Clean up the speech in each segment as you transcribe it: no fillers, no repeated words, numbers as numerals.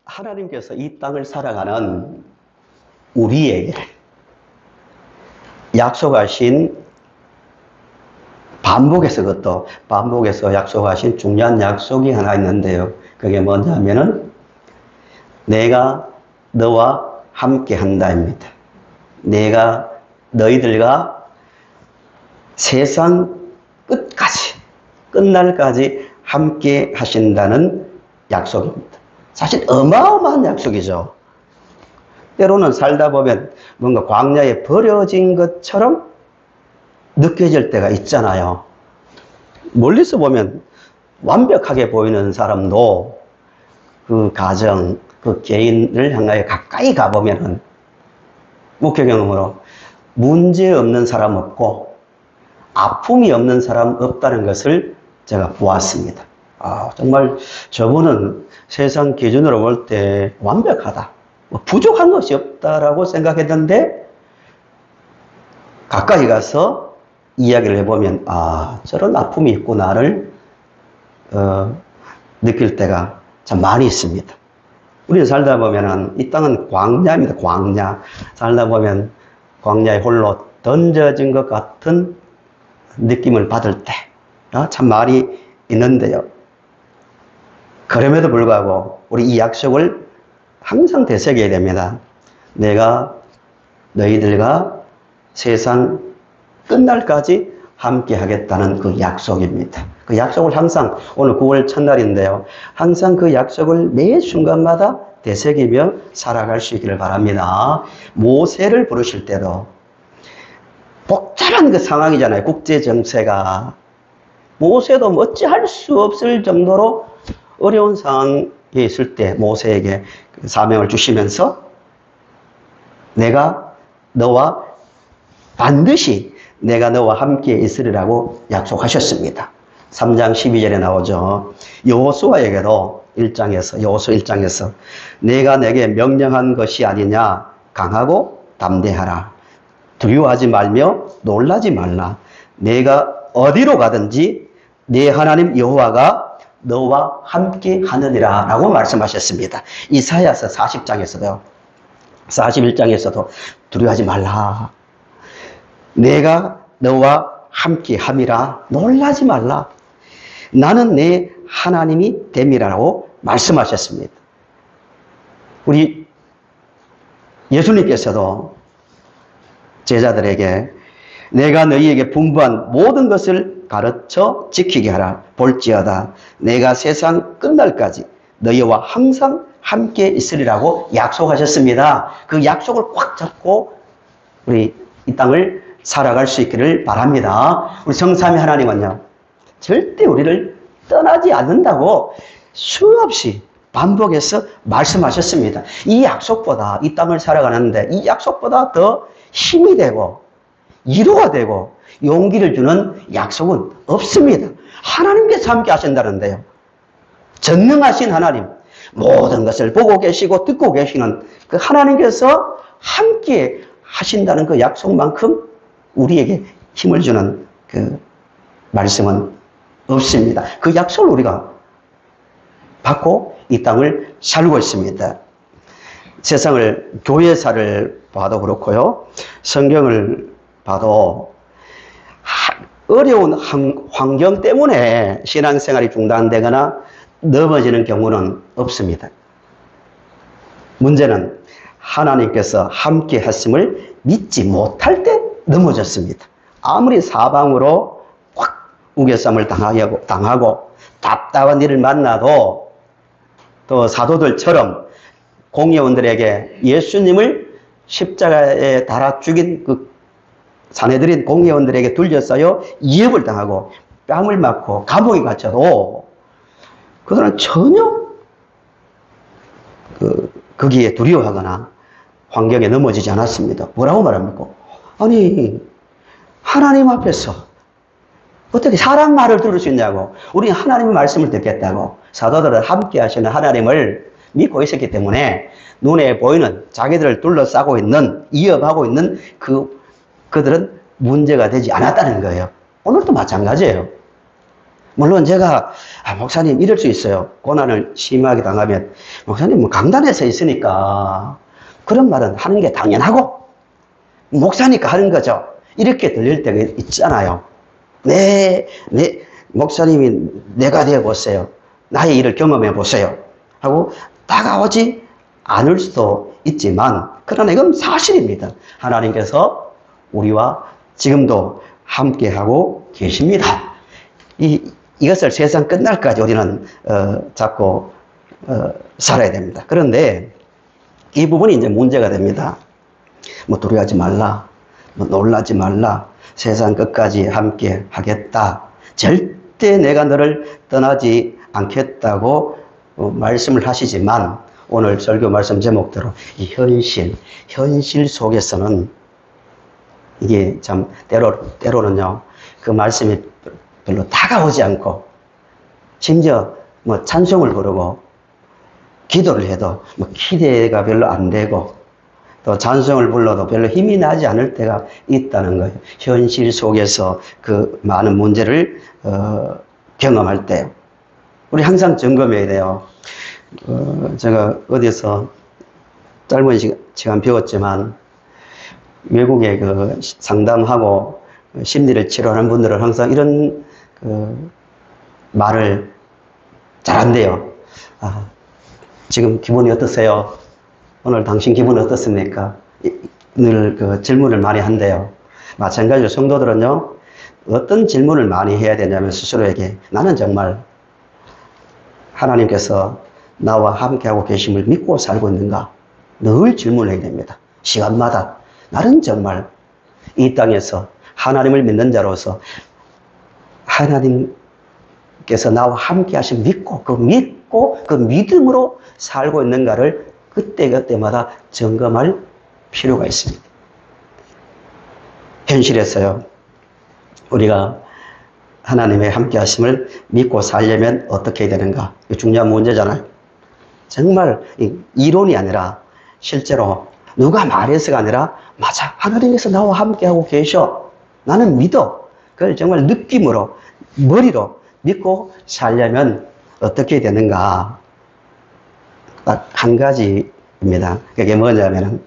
하나님께서 이 땅을 살아가는 우리에게 약속하신 그것도 반복해서 약속하신 중요한 약속이 하나 있는데요. 그게 뭐냐면은 내가 너와 함께 한다입니다. 내가 너희들과 세상 끝까지, 끝날까지 함께 하신다는 약속입니다. 사실 어마어마한 약속이죠. 때로는 살다 보면 뭔가 광야에 버려진 것처럼 느껴질 때가 있잖아요. 멀리서 보면 완벽하게 보이는 사람도 그 가정, 그 개인을 향하여 가까이 가보면은 목회 경험으로 문제 없는 사람 없고 아픔이 없는 사람 없다는 것을 제가 보았습니다. 정말 저분은 세상 기준으로 볼 때 완벽하다. 부족한 것이 없다라고 생각했는데 가까이 가서 이야기를 해보면 저런 아픔이 있구나를 느낄 때가 참 많이 있습니다. 우리는 살다 보면은 이 땅은 광야입니다. 광야. 살다 보면 광야에 홀로 던져진 것 같은 느낌을 받을 때 참 많이 있는데요. 그럼에도 불구하고 우리 이 약속을 항상 되새겨야 됩니다. 내가 너희들과 세상 끝날까지 함께 하겠다는 그 약속입니다. 그 약속을 항상 오늘 9월 첫날인데요. 항상 그 약속을 매 순간마다 되새기며 살아갈 수 있기를 바랍니다. 모세를 부르실 때도 복잡한 그 상황이잖아요. 국제 정세가. 모세도 어찌할 수 없을 정도로 어려운 상황에 있을 때 모세에게 그 사명을 주시면서 반드시 내가 너와 함께 있으리라고 약속하셨습니다. 3장 12절에 나오죠. 여호수아에게도 1장에서 내가 내게 명령한 것이 아니냐, 강하고 담대하라. 두려워하지 말며 놀라지 말라. 내가 어디로 가든지 네 하나님 여호와가 너와 함께 하느니라 라고 말씀하셨습니다. 이사야서 40장에서도 41장에서도 두려워하지 말라. 내가 너와 함께 함이라. 놀라지 말라. 나는 내 하나님이 됨이라고 말씀하셨습니다. 우리 예수님께서도 제자들에게 내가 너희에게 분부한 모든 것을 가르쳐 지키게 하라. 볼지어다 내가 세상 끝날까지 너희와 항상 함께 있으리라고 약속하셨습니다. 그 약속을 꽉 잡고 우리 이 땅을 살아갈 수 있기를 바랍니다. 우리 성삼위 하나님은요, 절대 우리를 떠나지 않는다고 수없이 반복해서 말씀하셨습니다. 이 약속보다, 이 땅을 살아가는데 이 약속보다 더 힘이 되고 위로가 되고 용기를 주는 약속은 없습니다. 하나님께서 함께 하신다는데요. 전능하신 하나님, 모든 것을 보고 계시고 듣고 계시는 그 하나님께서 함께 하신다는 그 약속만큼 우리에게 힘을 주는 그 말씀은 없습니다. 그 약속을 우리가 받고 이 땅을 살고 있습니다. 세상을, 교회사를 봐도 그렇고요. 성경을 봐도 어려운 환경 때문에 신앙생활이 중단되거나 넘어지는 경우는 없습니다. 문제는 하나님께서 함께 하심을 믿지 못할 때 넘어졌습니다. 아무리 사방으로 확 우겨쌈을 당하고 답답한 일을 만나도 또 사도들처럼 공회원들에게 예수님을 십자가에 달아 죽인 그 사내들인 공회원들에게 둘러싸여 위협을 당하고 뺨을 맞고 감옥에 갇혀도 그들은 전혀 거기에 두려워하거나 환경에 넘어지지 않았습니다. 뭐라고 말합니까? 아니, 하나님 앞에서 어떻게 사람 말을 들을 수 있냐고. 우리는 하나님의 말씀을 듣겠다고. 사도들은 함께 하시는 하나님을 믿고 있었기 때문에 눈에 보이는 자기들을 둘러싸고 있는, 위협하고 있는 그들은 문제가 되지 않았다는 거예요. 오늘도 마찬가지예요. 물론 제가 목사님 이럴 수 있어요. 고난을 심하게 당하면 목사님 뭐 강단에 서 있으니까 그런 말은 하는 게 당연하고 목사니까 하는 거죠. 이렇게 들릴 때가 있잖아요. 목사님이 내가 되어 보세요. 나의 일을 경험해 보세요. 하고 다가오지 않을 수도 있지만 그러나 이건 사실입니다. 하나님께서 우리와 지금도 함께하고 계십니다. 이것을 세상 끝날까지 우리는 잡고 살아야 됩니다. 그런데 이 부분이 이제 문제가 됩니다. 뭐 두려워하지 말라, 뭐 놀라지 말라, 세상 끝까지 함께 하겠다, 절대 내가 너를 떠나지 않겠다고 말씀을 하시지만 오늘 설교 말씀 제목대로 이 현실 속에서는 이게 참 때로는요 그 말씀이 별로 다가오지 않고 심지어 뭐 찬송을 부르고 기도를 해도 뭐 기대가 별로 안 되고 또 찬송을 불러도 별로 힘이 나지 않을 때가 있다는 거예요. 현실 속에서 그 많은 문제를 경험할 때 우리 항상 점검해야 돼요. 제가 어디서 짧은 시간 배웠지만 외국에 그 상담하고 심리를 치료하는 분들은 항상 이런 말을 잘한대요. 지금 기분이 어떠세요? 오늘 당신 기분 어떻습니까? 늘 그 질문을 많이 한대요. 마찬가지로 성도들은요, 어떤 질문을 많이 해야 되냐면 스스로에게 나는 정말 하나님께서 나와 함께하고 계심을 믿고 살고 있는가? 늘 질문해야 됩니다. 시간마다 나는 정말 이 땅에서 하나님을 믿는 자로서 하나님께서 나와 함께 하신 믿고 그 믿음으로 살고 있는가를 그때마다 점검할 필요가 있습니다. 현실에서요, 우리가 하나님의 함께 하심을 믿고 살려면 어떻게 해야 되는가? 이거 중요한 문제잖아요. 정말 이론이 아니라 실제로 누가 말해서가 아니라 맞아, 하나님께서 나와 함께하고 계셔. 나는 믿어. 그걸 정말 느낌으로, 머리로 믿고 살려면 어떻게 되는가? 딱 한 가지입니다. 그게 뭐냐면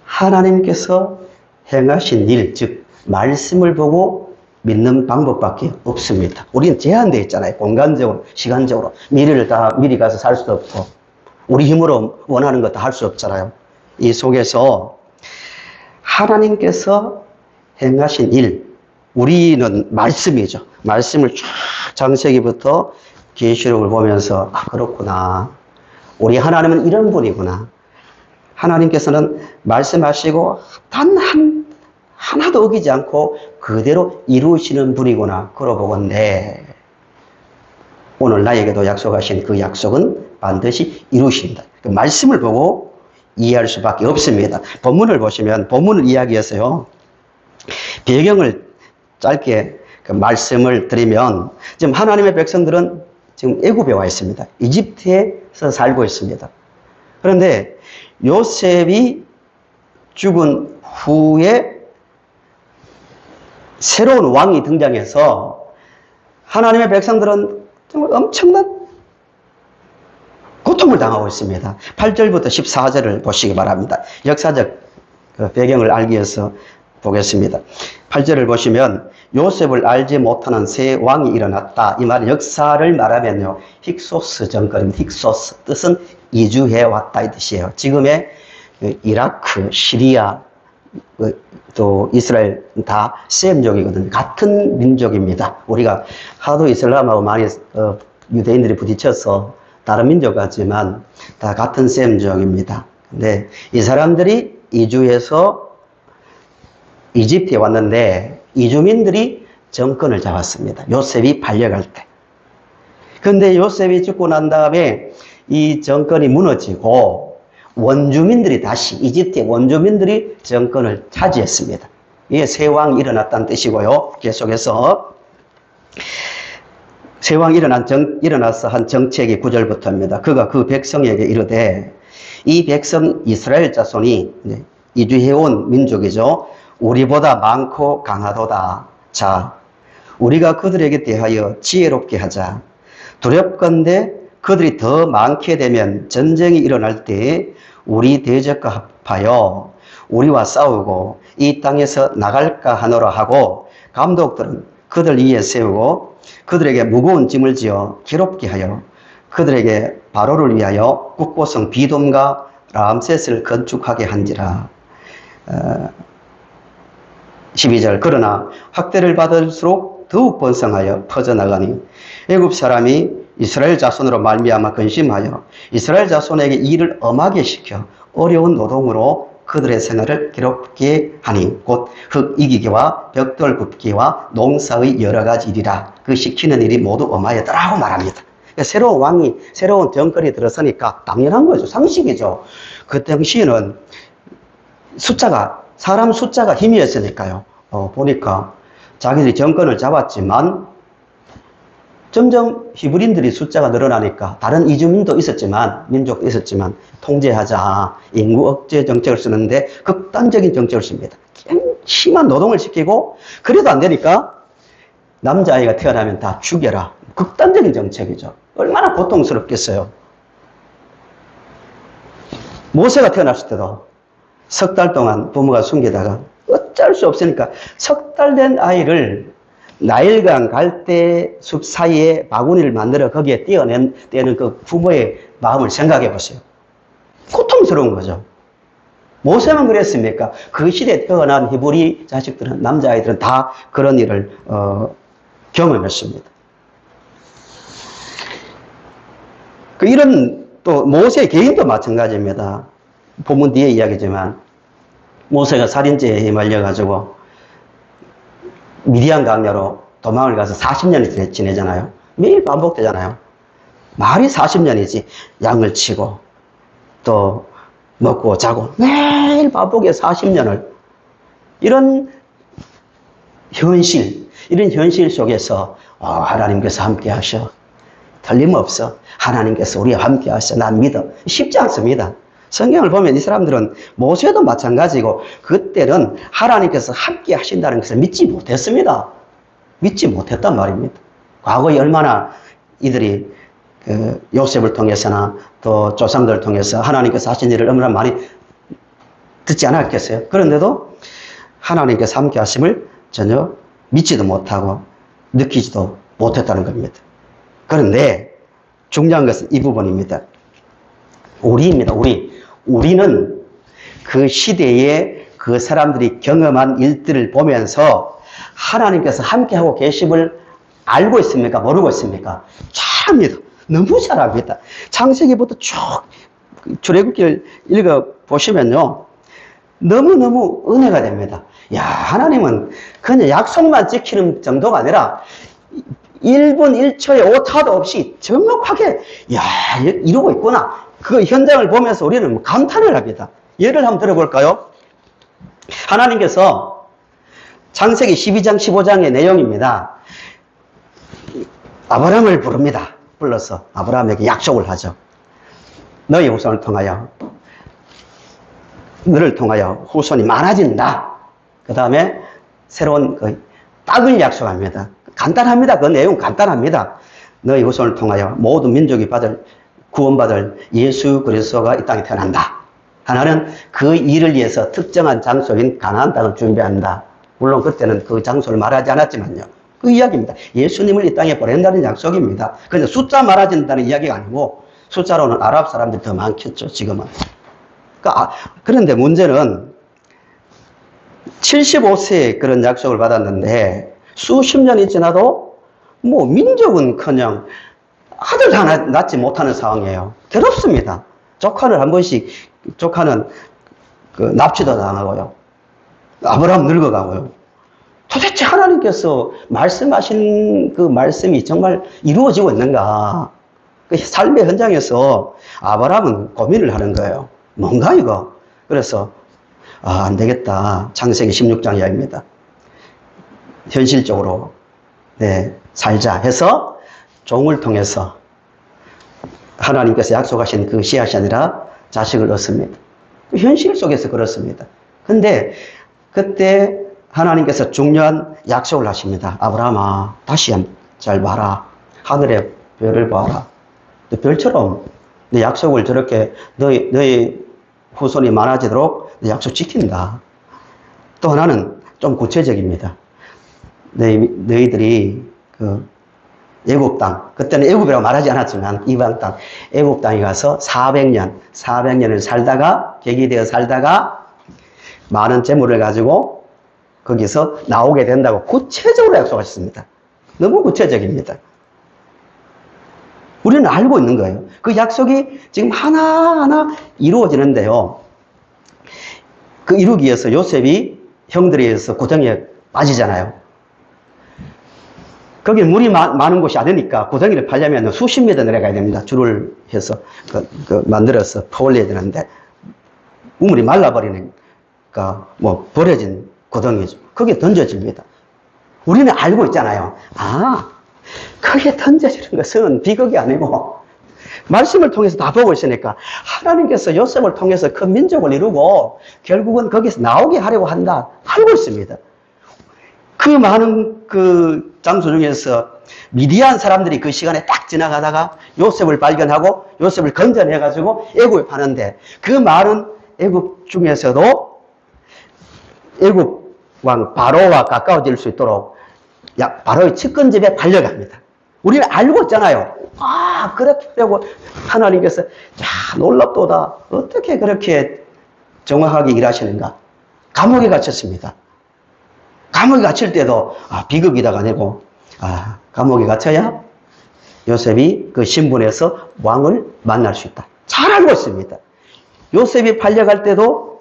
하나님께서 행하신 일, 즉 말씀을 보고 믿는 방법밖에 없습니다. 우리는 제한되어 있잖아요. 공간적으로, 시간적으로. 미래를 다 미리 가서 살 수도 없고 우리 힘으로 원하는 거 다 할 수 없잖아요. 이 속에서 하나님께서 행하신 일, 우리는 말씀이죠. 말씀을 쫙 창세기부터 계시록을 보면서 그렇구나. 우리 하나님은 이런 분이구나. 하나님께서는 말씀하시고 단 하나도 어기지 않고 그대로 이루시는 분이구나. 그러보건대 오늘 나에게도 약속하신 그 약속은 반드시 이루신다. 그 말씀을 보고 이해할 수밖에 없습니다. 본문을 보시면 본문을 이야기해서요. 배경을 짧게 그 말씀을 드리면 지금 하나님의 백성들은 지금 애굽에 와 있습니다. 이집트에서 살고 있습니다. 그런데 요셉이 죽은 후에 새로운 왕이 등장해서 하나님의 백성들은 정말 엄청난 고통을 당하고 있습니다. 8절부터 14절을 보시기 바랍니다. 역사적 배경을 알기 위해서 보겠습니다. 8절을 보시면 요셉을 알지 못하는 새 왕이 일어났다. 이 말은 역사를 말하면요. 힉소스 정권입니다. 힉소스 뜻은 이주해 왔다 이 뜻이에요. 지금의 이라크, 시리아, 또 이스라엘 다 셈족이거든요. 같은 민족입니다. 우리가 하도 이슬람하고 많이 유대인들이 부딪혀서 다른 민족 같지만 다 같은 셈족입니다. 근데 이 사람들이 이주해서 이집트에 왔는데 이주민들이 정권을 잡았습니다. 요셉이 반려갈 때. 그런데 요셉이 죽고 난 다음에 이 정권이 무너지고 원주민들이 다시 이집트의 원주민들이 정권을 차지했습니다. 이게 새 왕이 일어났다는 뜻이고요. 계속해서 새 왕이 일어나서 한 정책이 9절부터입니다. 그가 그 백성에게 이르되 이 백성 이스라엘 자손이 이주해온 민족이죠. 우리보다 많고 강하도다. 자, 우리가 그들에게 대하여 지혜롭게 하자. 두렵건대 그들이 더 많게 되면 전쟁이 일어날 때 우리 대적과 합하여 우리와 싸우고 이 땅에서 나갈까 하노라 하고 감독들은 그들 위에 세우고 그들에게 무거운 짐을 지어 괴롭게 하여 그들에게 바로를 위하여 국보성 비돔과 람셋을 건축하게 한지라. 12절 그러나 확대를 받을수록 더욱 번성하여 퍼져나가니 애굽 사람이 이스라엘 자손으로 말미암아 근심하여 이스라엘 자손에게 일을 엄하게 시켜 어려운 노동으로 그들의 생활을 괴롭게 하니 곧 흙 이기기와 벽돌 굽기와 농사의 여러 가지 일이라. 그 시키는 일이 모두 엄하였더라고 말합니다. 새로운 왕이 새로운 정권이 들어서니까 당연한 거죠. 상식이죠. 그 당시에는 사람 숫자가 힘이었으니까요. 보니까 자기들이 정권을 잡았지만 점점 히브리인들이 숫자가 늘어나니까 다른 이주민도 있었지만 민족도 있었지만 통제하자 인구 억제 정책을 쓰는데 극단적인 정책을 씁니다. 심한 노동을 시키고 그래도 안 되니까 남자아이가 태어나면 다 죽여라. 극단적인 정책이죠. 얼마나 고통스럽겠어요. 모세가 태어났을 때도 석 달 동안 부모가 숨기다가 어쩔 수 없으니까 석 달 된 아이를 나일강 갈대숲 사이에 바구니를 만들어 거기에 떼는 그 부모의 마음을 생각해 보세요. 고통스러운 거죠. 모세만 그랬습니까? 그 시대에 태어난 히브리 자식들은, 남자아이들은 다 그런 일을 경험했습니다. 이런 또 모세 개인도 마찬가지입니다. 본문 뒤에 이야기지만 모세가 살인죄에 휘말려가지고 미디안 강야로 도망을 가서 40년을 지내잖아요. 매일 반복되잖아요. 말이 40년이지 양을 치고 또 먹고 자고 매일 반복해 40년을. 이런 현실 속에서 하나님께서 함께 하셔. 틀림없어. 하나님께서 우리와 함께 하셔. 난 믿어. 쉽지 않습니다. 성경을 보면 이 사람들은 모세도 마찬가지고 그때는 하나님께서 함께 하신다는 것을 믿지 못했습니다. 믿지 못했단 말입니다. 과거에 얼마나 이들이 요셉을 통해서나 또 조상들을 통해서 하나님께서 하신 일을 얼마나 많이 듣지 않았겠어요. 그런데도 하나님께서 함께 하심을 전혀 믿지도 못하고 느끼지도 못했다는 겁니다. 그런데 중요한 것은 이 부분입니다. 우리입니다. 우리는 그 시대에 그 사람들이 경험한 일들을 보면서 하나님께서 함께하고 계심을 알고 있습니까? 모르고 있습니까? 잘 압니다. 너무 잘 압니다. 창세기부터 쭉 출애굽기를 읽어보시면요. 너무너무 은혜가 됩니다. 야, 하나님은 그냥 약속만 지키는 정도가 아니라 1분 1초의 오차도 없이 정확하게 이루고 있구나. 그 현장을 보면서 우리는 감탄을 합니다. 예를 한번 들어볼까요? 하나님께서 창세기 12장 15장의 내용입니다. 아브라함을 부릅니다. 불러서 아브라함에게 약속을 하죠. 너희 후손을 통하여 너를 통하여 후손이 많아진다. 그 다음에 새로운 땅을 약속합니다. 간단합니다. 그 내용 간단합니다. 너희 후손을 통하여 모든 민족이 구원받을 예수 그리스도가 이 땅에 태어난다. 하나는 그 일을 위해서 특정한 장소인 가나안 땅을 준비한다. 물론 그때는 그 장소를 말하지 않았지만요. 그 이야기입니다. 예수님을 이 땅에 보낸다는 약속입니다. 그런데 숫자 말아진다는 이야기가 아니고 숫자로는 아랍 사람들이 더 많겠죠. 지금은. 그런데 문제는 75세에 그런 약속을 받았는데 수십 년이 지나도 민족은커녕 아들 하나 낳지 못하는 상황이에요. 괴롭습니다. 조카는 납치도 당하고요. 아브라함 늙어가고요. 도대체 하나님께서 말씀하신 그 말씀이 정말 이루어지고 있는가? 그 삶의 현장에서 아브라함은 고민을 하는 거예요. 뭔가 이거? 그래서 안 되겠다. 창세기 16장 이야기입니다. 현실적으로 살자 해서 종을 통해서 하나님께서 약속하신 그 씨앗이 아니라 자식을 얻습니다. 현실 속에서 그렇습니다. 근데 그때 하나님께서 중요한 약속을 하십니다. 아브라함아, 다시 잘 봐라. 하늘의 별을 봐라. 너 별처럼 내 약속을 저렇게 너의 후손이 많아지도록 내 약속 지킨다. 또 하나는 좀 구체적입니다. 너희들이 그 애굽 땅, 그때는 애굽이라고 말하지 않았지만 이방 땅, 애굽 땅에 가서 400년을 살다가 계기되어 살다가 많은 재물을 가지고 거기서 나오게 된다고 구체적으로 약속하셨습니다. 너무 구체적입니다. 우리는 알고 있는 거예요. 그 약속이 지금 하나하나 이루어지는데요. 그 이루기 위해서 요셉이 형들에 의해서 고정에 빠지잖아요. 거기 물이 많은 곳이 아니니까 고정이를 팔려면 수십 미터 내려가야 됩니다. 줄을 해서 만들어서 퍼올려야 되는데 우물이 말라버리니까 뭐 버려진 고정이죠. 거기에 던져집니다. 우리는 알고 있잖아요. 거기에 던져지는 것은 비극이 아니고 말씀을 통해서 다 보고 있으니까 하나님께서 요셉을 통해서 그 민족을 이루고 결국은 거기서 나오게 하려고 한다. 알고 있습니다. 그 많은 그 장소 중에서 미디안 사람들이 그 시간에 딱 지나가다가 요셉을 발견하고 요셉을 건져내가지고 애굽에 파는데 그 많은 애굽 중에서도 애굽 왕 바로와 가까워질 수 있도록 바로의 측근집에 팔려갑니다. 우리는 알고 있잖아요. 그렇게 하려고 하나님께서 놀랍도다. 어떻게 그렇게 정확하게 일하시는가. 감옥에 갇혔습니다. 감옥에 갇힐 때도 비극이다가 아니고 감옥에 갇혀야 요셉이 그 신분에서 왕을 만날 수 있다. 잘 알고 있습니다. 요셉이 팔려갈 때도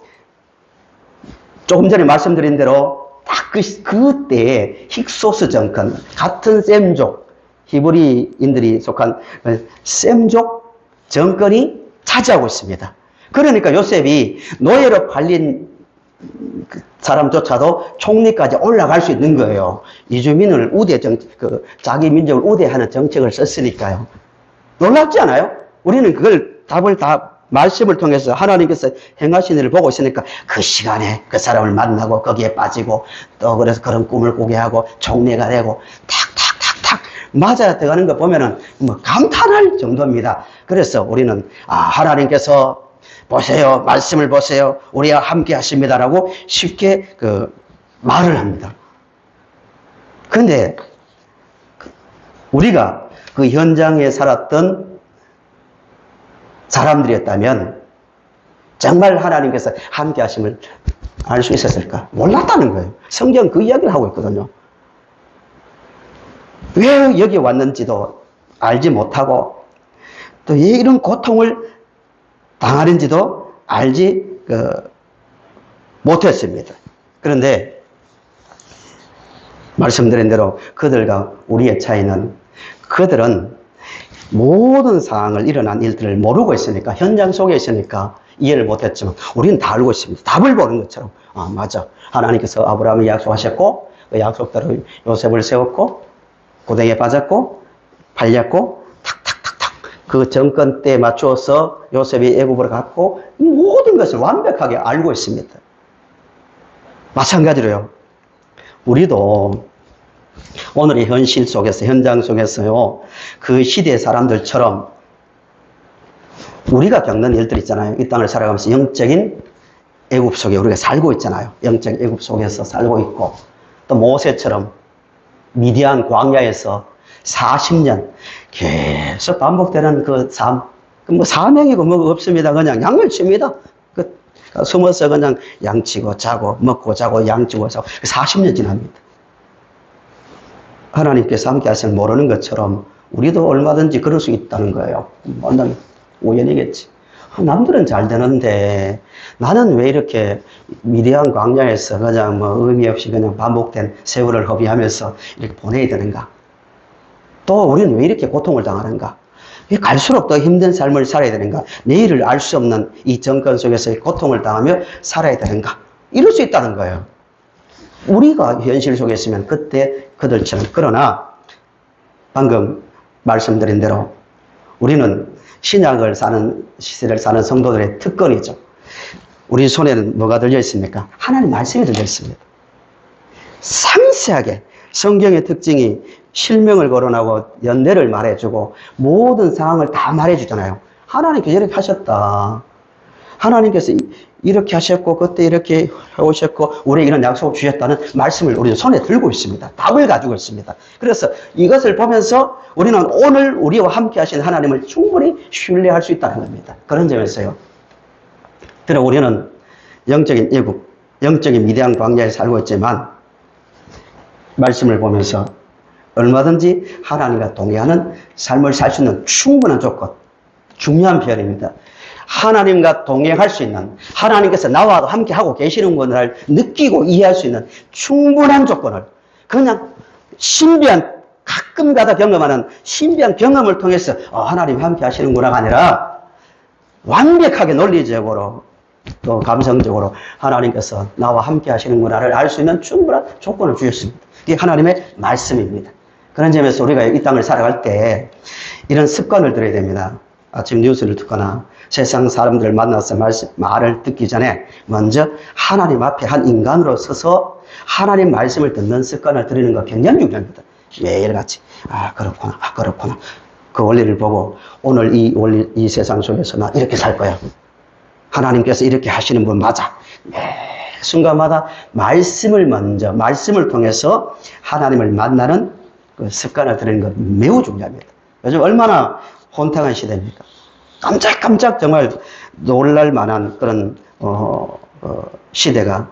조금 전에 말씀드린 대로 딱 그때에 힉소스 정권, 같은 셈족, 히브리인들이 속한 셈족 정권이 차지하고 있습니다. 그러니까 요셉이 노예로 팔린 사람조차도 총리까지 올라갈 수 있는 거예요. 이주민을 자기 민족을 우대하는 정책을 썼으니까요. 놀랍지 않아요? 우리는 그걸 답을 다 말씀을 통해서 하나님께서 행하신 일을 보고 있으니까 그 시간에 그 사람을 만나고 거기에 빠지고 또 그래서 그런 꿈을 꾸게 하고 총리가 되고 탁탁탁탁 맞아 들어가는 거 보면은 뭐 감탄할 정도입니다. 그래서 우리는 하나님께서 보세요, 말씀을 보세요, 우리와 함께 하십니다라고 쉽게 말을 합니다. 그런데 우리가 그 현장에 살았던 사람들이었다면 정말 하나님께서 함께 하심을 알 수 있었을까? 몰랐다는 거예요. 성경 그 이야기를 하고 있거든요. 왜 여기 왔는지도 알지 못하고 또 왜 이런 고통을 당하는지도 알지 못했습니다. 그런데 말씀드린 대로 그들과 우리의 차이는 그들은 모든 상황을 일어난 일들을 모르고 있으니까 현장 속에 있으니까 이해를 못했지만 우리는 다 알고 있습니다. 답을 보는 것처럼 맞아. 하나님께서 아브라함을 약속하셨고 그 약속대로 요셉을 세웠고 고생에 빠졌고 팔렸고 탁탁탁탁 그 정권 때에 맞추어서 요셉이 애굽으로 갔고 모든 것을 완벽하게 알고 있습니다. 마찬가지로요. 우리도 오늘의 현실 속에서 현장 속에서요. 그 시대의 사람들처럼 우리가 겪는 일들 있잖아요. 이 땅을 살아가면서 영적인 애굽 속에 우리가 살고 있잖아요. 영적 애굽 속에서 살고 있고 또 모세처럼 미디안 광야에서 40년 계속 반복되는 그 삶. 뭐 사명이고 뭐가 없습니다. 그냥 양을 칩니다. 숨어서 그냥 양치고 자고 먹고 자고 양치고 자고 40년 지납니다. 하나님께서 함께 하시면 모르는 것처럼 우리도 얼마든지 그럴 수 있다는 거예요. 완전 우연이겠지. 남들은 잘 되는데 나는 왜 이렇게 미디안 광야에서 그냥 뭐 의미 없이 그냥 반복된 세월을 허비하면서 이렇게 보내야 되는가? 또 우리는 왜 이렇게 고통을 당하는가? 왜 갈수록 더 힘든 삶을 살아야 되는가? 내일을 알 수 없는 이 정권 속에서 고통을 당하며 살아야 되는가? 이럴 수 있다는 거예요. 우리가 현실 속에 있으면 그때 그들처럼. 그러나 방금 말씀드린 대로 우리는 신약을 사는 시대를 사는 성도들의 특권이죠. 우리 손에는 뭐가 들려 있습니까? 하나님 말씀이 들려 있습니다. 상세하게 성경의 특징이 실명을 거론하고 연대를 말해주고 모든 상황을 다 말해주잖아요. 하나님께서 이렇게 하셨다. 하나님께서 이렇게 하셨고 그때 이렇게 해오셨고 우리에게 이런 약속을 주셨다는 말씀을 우리 손에 들고 있습니다. 답을 가지고 있습니다. 그래서 이것을 보면서 우리는 오늘 우리와 함께 하신 하나님을 충분히 신뢰할 수 있다는 겁니다. 그런 점에서요. 그래서 우리는 영적인 예국, 영적인 미대한 광야에 살고 있지만 말씀을 보면서 얼마든지 하나님과 동의하는 삶을 살 수 있는 충분한 조건, 중요한 표현입니다. 하나님과 동행할 수 있는, 하나님께서 나와 함께 하고 계시는 것을 느끼고 이해할 수 있는 충분한 조건을 그냥 신비한, 가끔 가다 경험하는 신비한 경험을 통해서 하나님 함께 하시는구나가 아니라 완벽하게 논리적으로 또 감성적으로 하나님께서 나와 함께 하시는구나를 알 수 있는 충분한 조건을 주셨습니다. 이게 하나님의 말씀입니다. 그런 점에서 우리가 이 땅을 살아갈 때 이런 습관을 들여야 됩니다. 아침 뉴스를 듣거나 세상 사람들을 만나서 말을 듣기 전에 먼저 하나님 앞에 한 인간으로 서서 하나님 말씀을 듣는 습관을 들이는 거 굉장히 중요합니다. 매일같이 그렇구나, 그렇구나. 그 원리를 보고 오늘 이 세상 속에서 나 이렇게 살 거야. 하나님께서 이렇게 하시는 분 맞아. 매 순간마다 말씀을 통해서 하나님을 만나는 그 습관을 들이는 것 매우 중요합니다. 요즘 얼마나 혼탁한 시대입니까? 깜짝깜짝 정말 놀랄 만한 그런 시대가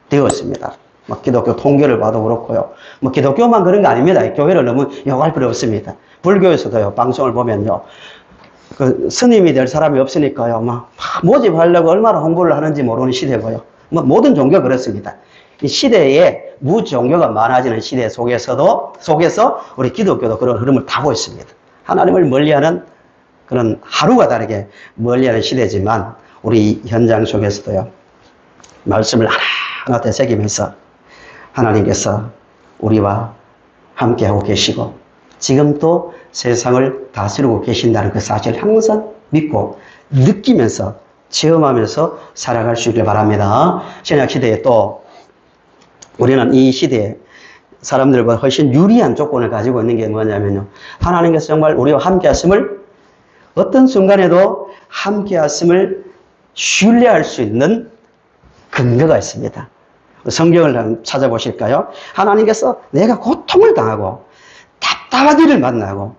되었습니다. 기독교 통계를 봐도 그렇고요. 기독교만 그런 게 아닙니다. 교회를 너무 욕할 필요 없습니다. 불교에서도요, 방송을 보면요, 스님이 될 사람이 없으니까요, 모집하려고 얼마나 홍보를 하는지 모르는 시대고요. 모든 종교가 그렇습니다. 이 시대에 무종교가 많아지는 시대 속에서 우리 기독교도 그런 흐름을 타고 있습니다. 하나님을 멀리하는 그런 하루가 다르게 멀리하는 시대지만 우리 현장 속에서도요, 말씀을 하나하나 되새기면서 하나님께서 우리와 함께하고 계시고 지금도 세상을 다스리고 계신다는 그 사실을 항상 믿고 느끼면서 체험하면서 살아갈 수 있길 바랍니다. 신약 시대에 또 우리는 이 시대에 사람들보다 훨씬 유리한 조건을 가지고 있는 게 뭐냐면요, 하나님께서 정말 우리와 함께 하심을 어떤 순간에도 함께 하심을 신뢰할 수 있는 근거가 있습니다. 성경을 한번 찾아보실까요? 하나님께서 내가 고통을 당하고 답답하기를 만나고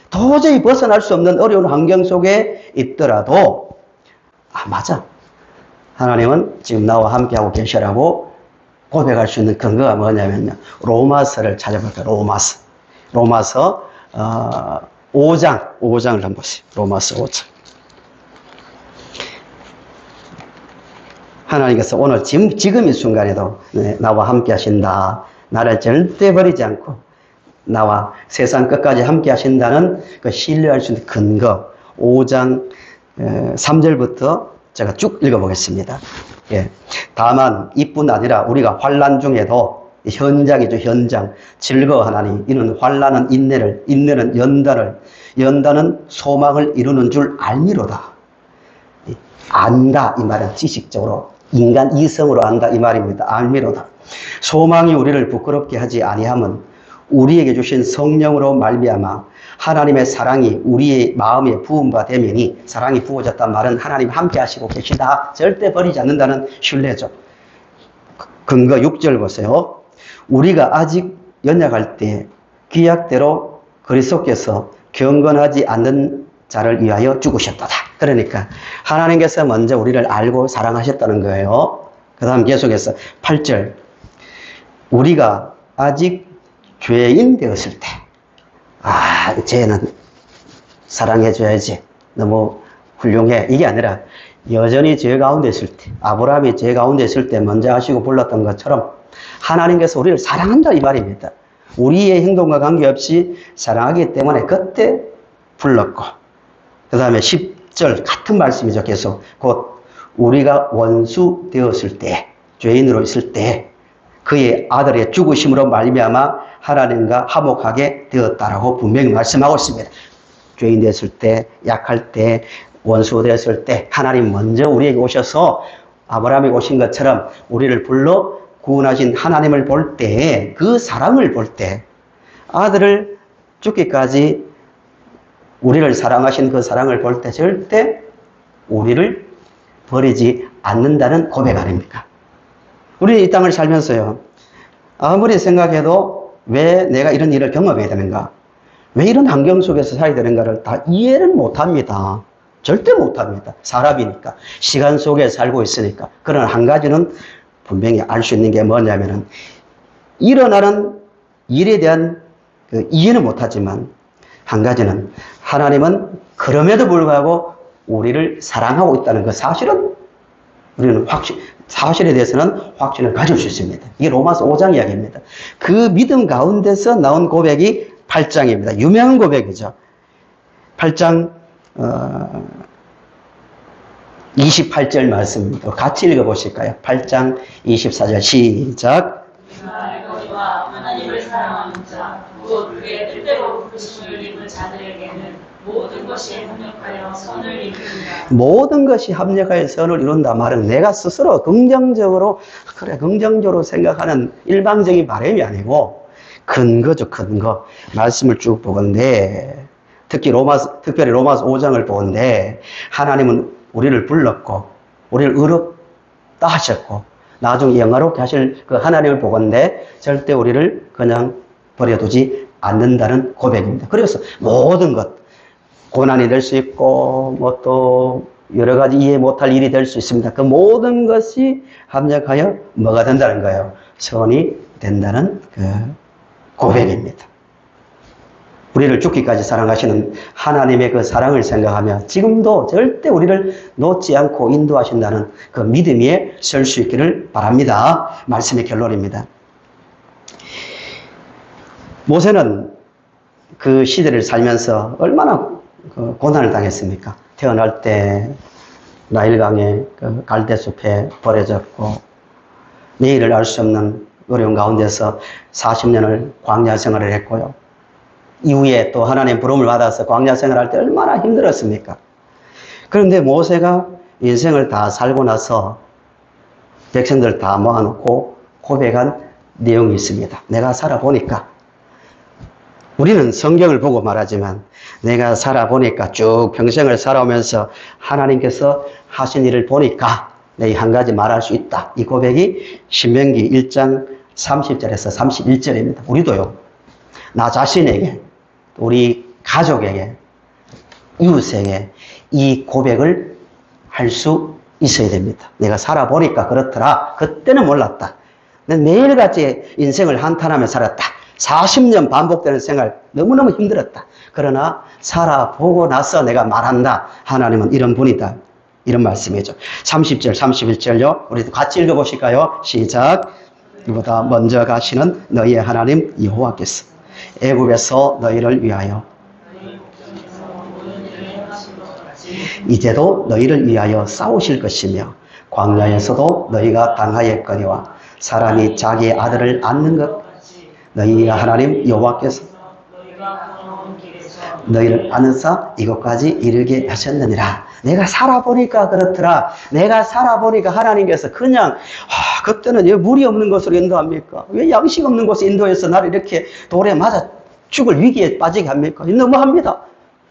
도저히 벗어날 수 없는 어려운 환경 속에 있더라도 맞아, 하나님은 지금 나와 함께하고 계시라고 고백할 수 있는 근거가 뭐냐면요, 로마서를 찾아볼까요? 로마서 5장을 한번 보세요. 로마서 5장. 하나님께서 오늘 지금 이 순간에도 나와 함께 하신다. 나를 절대 버리지 않고 나와 세상 끝까지 함께 하신다는 그 신뢰할 수 있는 근거. 5장 3절부터 제가 쭉 읽어보겠습니다. 예. 다만 이뿐 아니라 우리가 환난 중에도 현장이죠, 현장. 즐거워하나니 이는 환난은 인내는 연단은 소망을 이루는 줄 알미로다. 안다 이 말은 지식적으로 인간 이성으로 안다 이 말입니다. 알미로다. 소망이 우리를 부끄럽게 하지 아니함은 우리에게 주신 성령으로 말미암아 하나님의 사랑이 우리의 마음에 부음바 되면이, 사랑이 부어졌단 말은 하나님 함께 하시고 계시다, 절대 버리지 않는다는 신뢰죠. 근거 6절 보세요. 우리가 아직 연약할 때 규약대로 그리스도께서 경건하지 않는 자를 위하여 죽으셨도다. 그러니까 하나님께서 먼저 우리를 알고 사랑하셨다는 거예요. 그 다음 계속해서 8절. 우리가 아직 죄인 되었을 때, 쟤는 사랑해줘야지, 너무 훌륭해, 이게 아니라 여전히 죄 가운데 있을 때, 아브라함이 죄 가운데 있을 때 먼저 하시고 불렀던 것처럼 하나님께서 우리를 사랑한다 이 말입니다. 우리의 행동과 관계없이 사랑하기 때문에 그때 불렀고, 그 다음에 10절 같은 말씀이죠. 계속 곧 우리가 원수 되었을 때, 죄인으로 있을 때 그의 아들의 죽으심으로 말미암아 하나님과 화목하게 되었다라고 분명히 말씀하고 있습니다. 죄인 됐을 때, 약할 때, 원수 되었을 때 하나님 먼저 우리에게 오셔서 아브라함에게 오신 것처럼 우리를 불러 구원하신 하나님을 볼 때, 그 사랑을 볼 때, 아들을 죽기까지 우리를 사랑하신 그 사랑을 볼 때 절대 우리를 버리지 않는다는 고백 아닙니까? 우리는 이 땅을 살면서요, 아무리 생각해도 왜 내가 이런 일을 경험해야 되는가? 왜 이런 환경 속에서 살아야 되는가를 다 이해는 못합니다. 절대 못합니다. 사람이니까. 시간 속에 살고 있으니까. 그러나 한 가지는 분명히 알 수 있는 게 뭐냐면은, 일어나는 일에 대한 그 이해는 못하지만, 한 가지는 하나님은 그럼에도 불구하고 우리를 사랑하고 있다는 그 사실은 우리는 사실에 대해서는 확신을 가질 수 있습니다. 이게 로마서 5장 이야기입니다. 그 믿음 가운데서 나온 고백이 8장입니다. 유명한 고백이죠. 8장 28절 말씀입니다. 같이 읽어보실까요? 8장 24절 시작. 하나님을 사랑하는 자, 곧 그의 뜻대로 부르심을 입은 자들에게는 모든 것이 합력하여 선을 이룬다. 모든 것이 합력하여 선을 이룬다 말은 내가 스스로 긍정적으로, 그래, 긍정적으로 생각하는 일방적인 바람이 아니고 근거죠, 근거. 말씀을 쭉 보건데, 특별히 로마서 5장을 보건데, 하나님은 우리를 불렀고, 우리를 의롭다 하셨고, 나중에 영화롭게 하실 그 하나님을 보건데, 절대 우리를 그냥 버려두지 않는다는 고백입니다. 그래서 모든 것, 고난이 될 수 있고, 뭐 또 여러 가지 이해 못할 일이 될 수 있습니다. 그 모든 것이 합력하여 뭐가 된다는 거예요? 선이 된다는 그 고백입니다. 우리를 죽기까지 사랑하시는 하나님의 그 사랑을 생각하며 지금도 절대 우리를 놓지 않고 인도하신다는 그 믿음 위에 설 수 있기를 바랍니다. 말씀의 결론입니다. 모세는 그 시대를 살면서 얼마나 고난을 당했습니까? 태어날 때 나일강의 그 갈대숲에 버려졌고, 내일을 알 수 없는 어려운 가운데서 40년을 광야 생활을 했고요. 이후에 또 하나님 부름을 받아서 광야 생활할 때 얼마나 힘들었습니까? 그런데 모세가 인생을 다 살고 나서 백성들 다 모아놓고 고백한 내용이 있습니다. 내가 살아보니까, 우리는 성경을 보고 말하지만 내가 살아보니까 쭉 평생을 살아오면서 하나님께서 하신 일을 보니까 내 한 가지 말할 수 있다. 이 고백이 신명기 1장 30절에서 31절입니다. 우리도요, 나 자신에게, 우리 가족에게, 이웃에게 이 고백을 할 수 있어야 됩니다. 내가 살아보니까 그렇더라. 그때는 몰랐다. 난 매일같이 인생을 한탄하며 살았다. 40년 반복되는 생활 너무너무 힘들었다. 그러나 살아보고 나서 내가 말한다. 하나님은 이런 분이다. 이런 말씀이죠. 30절, 31절요. 우리도 같이 읽어보실까요? 시작. 이보다 먼저 가시는 너희의 하나님 여호와께서 애굽에서 너희를 위하여 이제도 너희를 위하여 싸우실 것이며 광야에서도 너희가 당하였거니와 사람이 자기의 아들을 안는 것 너희 하나님 여호와께서 너희를 안으사 이곳까지 이르게 하셨느니라. 내가 살아보니까 그렇더라. 내가 살아보니까 하나님께서 그냥 그때는 왜 물이 없는 곳으로 인도합니까? 왜 양식 없는 곳에 인도해서 나를 이렇게 돌에 맞아 죽을 위기에 빠지게 합니까? 너무합니다.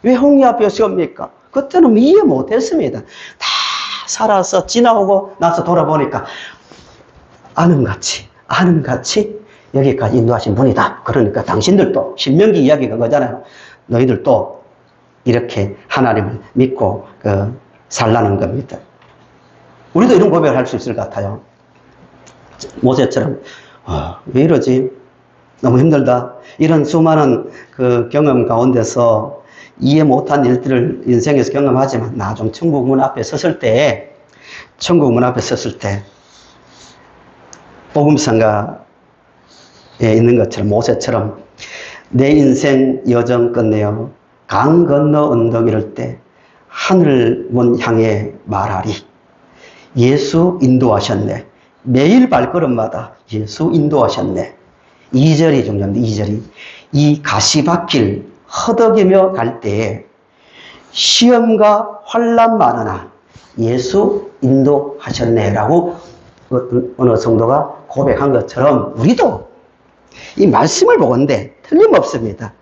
왜 홍해 앞에 세웁니까? 그때는 이해 못했습니다. 다 살아서 지나오고 나서 돌아보니까 아는같이 여기까지 인도하신 분이다. 그러니까 당신들도 신명기 이야기가 그거잖아요. 너희들도 이렇게 하나님을 믿고 살라는 겁니다. 우리도 이런 고백을 할 수 있을 것 같아요. 모세처럼 왜 이러지? 너무 힘들다. 이런 수많은 그 경험 가운데서 이해 못한 일들을 인생에서 경험하지만 나중 천국 문 앞에 섰을 때 복음성가에 있는 것처럼 모세처럼 내 인생 여정 끝내어 강 건너 언덕 이럴 때 하늘문 향해 말하리. 예수 인도하셨네. 매일 발걸음마다 예수 인도하셨네. 2절이 중요합니다. 2절이 이 가시밭길 허덕이며 갈 때에 시험과 환난 많으나 예수 인도하셨네 라고 어느 성도가 고백한 것처럼 우리도 이 말씀을 보건대 틀림없습니다.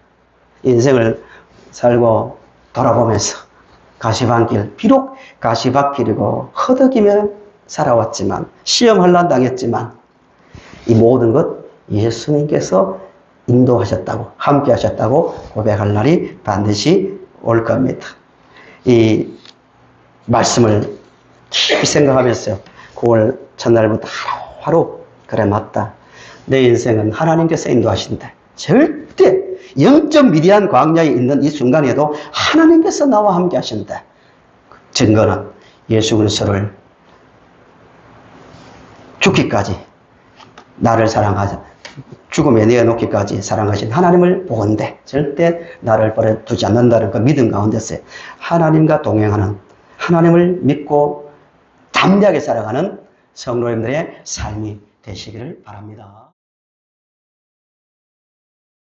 인생을 살고 돌아보면서 가시밭길, 비록 가시밭길이고 허덕이며 살아왔지만 시험 혼란 당했지만 이 모든 것 예수님께서 인도하셨다고 함께 하셨다고 고백할 날이 반드시 올 겁니다. 이 말씀을 깊이 생각하면서 9월 첫날부터 하루하루 그래 맞다. 내 인생은 하나님께서 인도하신다. 절대 영적 미디안 광야에 있는 이 순간에도 하나님께서 나와 함께 하신다. 증거는 예수 그리스도를 죽기까지 나를 사랑하자. 죽음에 내어놓기까지 사랑하신 하나님을 보건대 절대 나를 버려두지 않는다는 그 믿음 가운데서 하나님과 동행하는 하나님을 믿고 담대하게 살아가는 성도님들의 삶이 되시기를 바랍니다.